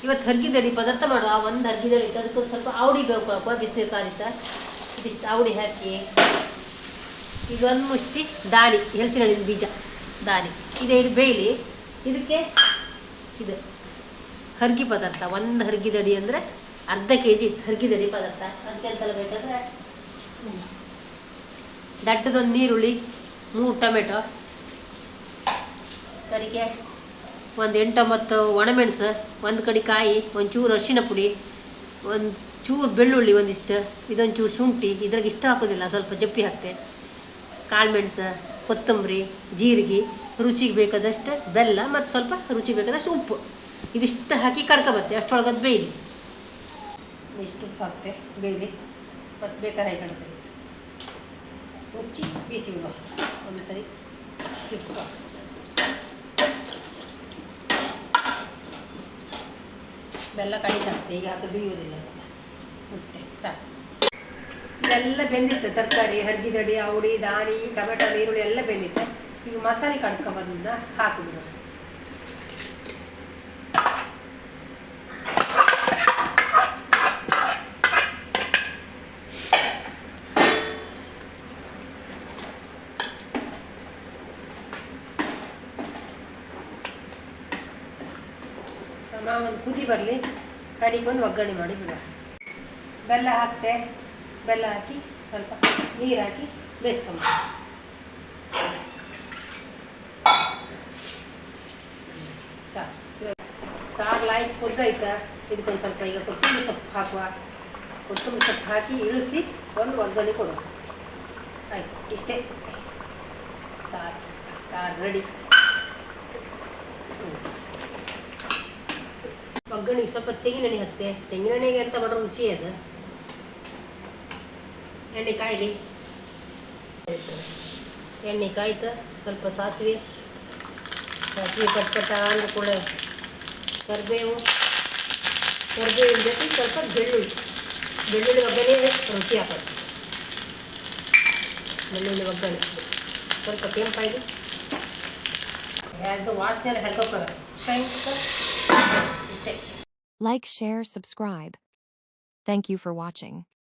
ಇವತ್ತು ಹರ್ಗಿದಡಿ ಪದಾರ್ಥ ಮಾಡುವ. ಒಂದು ಹರ್ಗಿದಡಿ ಇತ್ತು, ಅದಕ್ಕೊಂದು ಸ್ವಲ್ಪ ಔಡಿ ಬೇಕು, ಬಿಸಿನೀರು ಕಾದಿತ್ತ. ಇದಿಷ್ಟು ಔಡಿ ಹಾಕಿ ಈಗ ಒಂದು ಮುಷ್ಟಿ ದಾಳಿ, ಹಲಸಿನ ಬೀಜ ದಾಳಿ ಇದೆ ಇದು ಬೇಯಲಿ. ಇದಕ್ಕೆ ಇದು ಹರ್ಗಿ ಪದಾರ್ಥ, ಒಂದು ಹರ್ಗಿದಡಿ ಅಂದರೆ ಅರ್ಧ ಕೆ ಜಿ ಇತ್ತು ಹರ್ಗಿದಡಿ ಪದಾರ್ಥ. ಅದಕ್ಕೆ ಎಂತೆಲ್ಲ ಬೇಕಾದರೆ ದಡ್ಡದೊಂದು ನೀರುಳ್ಳಿ, 3 ಟೊಮೆಟೊ, ಕಡಿಗೆ ಒಂದು 8-9 ಒಣಮೆಣಸು, ಒಂದು ಕಡಿ ಕಾಯಿ, ಒಂಚೂರು ಅರಿಶಿನ ಪುಡಿ, ಒಂದು ಚೂರು ಬೆಳ್ಳುಳ್ಳಿ, ಒಂದಿಷ್ಟು ಇದೊಂದು ಚೂರು ಶುಂಠಿ, ಇದ್ರಾಗ ಇಷ್ಟ ಹಾಕೋದಿಲ್ಲ, ಸ್ವಲ್ಪ ಜಪ್ಪಿ ಹಾಕ್ತೆ, ಕಾಳುಮೆಣಸು, ಕೊತ್ತಂಬರಿ, ಜೀರಿಗೆ, ರುಚಿಗೆ ಬೇಕಾದಷ್ಟು ಬೆಲ್ಲ ಮತ್ತು ಸ್ವಲ್ಪ ರುಚಿಗೆ ಬೇಕಾದಷ್ಟು ಉಪ್ಪು, ಇದಿಷ್ಟು ಹಾಕಿ ಕಡ್ಕೊಬತ್ತೆ. ಅಷ್ಟೊಳಗದು ಬೇಯಲಿ. ಇಷ್ಟು ಉಪ್ಪು ಹಾಕ್ತೆ, ಬೇಯಲಿ. ಮತ್ತು ಬೇಕಾದ್ರೆ ಹಾಕಿ ಮುಚ್ಚಿ ಬೀಸಿ ಬಿಡುವ. ಒಂದು ಸರಿ ತಿರ್ಸುವ. ಬೆಲ್ಲ ಕಡಿತಾಗ್ತದೆ, ಈಗ ಹಾಕಿ ಬೇಯುವುದಿಲ್ಲ. ಮುಟ್ಟೆ ಸಾಕು. ಇದೆಲ್ಲ ಬೆಂದಿತ್ತು, ತರಕಾರಿ, ಹರ್ಗಿದಡಿ, ಔಡಿ, ದಾನಿ, ಟೊಮೆಟೊ, ಈರುಳ್ಳಿ ಎಲ್ಲ ಬೆಂದಿತ್ತು. ಈಗ ಮಸಾಲೆ ಕಡ್ಕೊಂಬಂದ ಹಾಕಿಬಿಡು. ಒಂದು ಕುದಿ ಬರಲಿ, ಕಡಿಗೊಂದು ಒಗ್ಗರಣೆ ಮಾಡಿ ಬಿಡುವ. ಬೆಲ್ಲ ಹಾಕ್ತೆ, ಬೆಲ್ಲ ಹಾಕಿ ಸ್ವಲ್ಪ ನೀರು ಹಾಕಿ ಬೇಯಿಸ್ಕೊಂಬ. ಸಾರು ಲಾಯ್ಕ್ ಕೊದ್ದಾಯ್ತಾ, ಇದಕ್ಕೊಂದು ಸ್ವಲ್ಪ ಈಗ ಕೊತ್ತಂಬರಿ ಸೊಪ್ಪು ಹಾಕುವ. ಕೊತ್ತಂಬರಿ ಸೊಪ್ಪು ಹಾಕಿ ಇಳಿಸಿ ಒಂದು ಒಗ್ಗರಣೆ ಕೊಡುವ. ಆಯ್ತು, ಇಷ್ಟೇ ಸಾರು ರೆಡಿ. ಒಗ್ಗರಣೆಗೆ ಸ್ವಲ್ಪ ತೆಂಗಿನೆಣ್ಣೆ ಹಾಕ್ತೆ. ತೆಂಗಿನೆಣ್ಣೆಗೆ ಅಂತ ಮಾಡೋ ರುಚಿ ಅದು. ಎಣ್ಣೆ ಕಾಯಿಲಿ. ಎಣ್ಣೆ ಕಾಯ್ತು, ಸ್ವಲ್ಪ ಸಾಸಿವೆ ಪಟ್ಪಟ್ಟ ಅಂದ್ರೆ ಕೂಡ ಕರಿಬೇವಿನ ಜೊತೆ ಸ್ವಲ್ಪ ಬೆಳ್ಳುಳ್ಳಿ ಒಗ್ಗರಣೆ ರುಚಿ ಹಾಕೋದು. ಬೆಳ್ಳುಳ್ಳಿ ಒಗ್ಗರಣೆ ಸ್ವಲ್ಪ ಕೆಂಪಾಯಿಲಿ. ಯಾರ್ದು ವಾಸನೆ ಎಲ್ಲ ಹೆಲ್ಕೋಕ್ಕಾಗ. Like, share, subscribe. Thank you for watching.